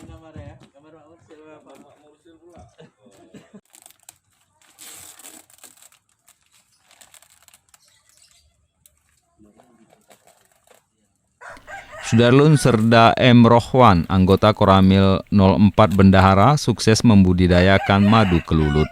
kamar ya, kamar Mak Mursil Pak. Mak Mursil pula. Sudarlun Serda M. Rohwan, anggota Koramil 04 Bendahara, sukses membudidayakan madu kelulut.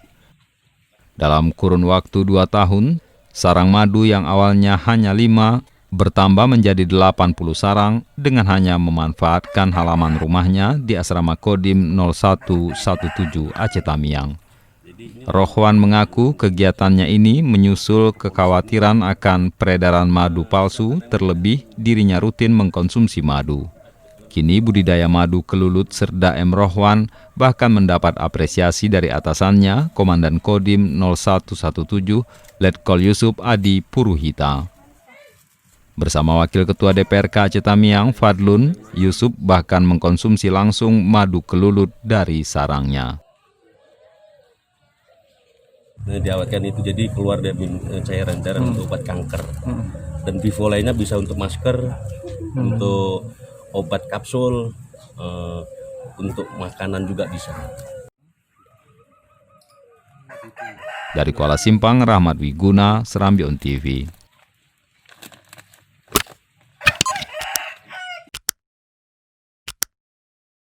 Dalam kurun waktu 2 tahun, sarang madu yang awalnya hanya 5 bertambah menjadi 80 sarang dengan hanya memanfaatkan halaman rumahnya di Asrama Kodim 0117 Aceh Tamiang. Rohwan mengaku kegiatannya ini menyusul kekhawatiran akan peredaran madu palsu, terlebih dirinya rutin mengkonsumsi madu. Kini budidaya madu kelulut Serda M. Rohwan bahkan mendapat apresiasi dari atasannya, Komandan Kodim 0117, Letkol Yusuf Adi Puruhita. Bersama Wakil Ketua DPRK Aceh Tamiang, Fadlun, Yusuf bahkan mengkonsumsi langsung madu kelulut dari sarangnya. Diawetkan itu jadi keluar dari cairan-cairan untuk obat kanker. Dan Vivo lainnya bisa untuk masker, untuk obat kapsul, untuk makanan juga bisa. Dari Kuala Simpang, Rahmat Wiguna, Serambi On TV.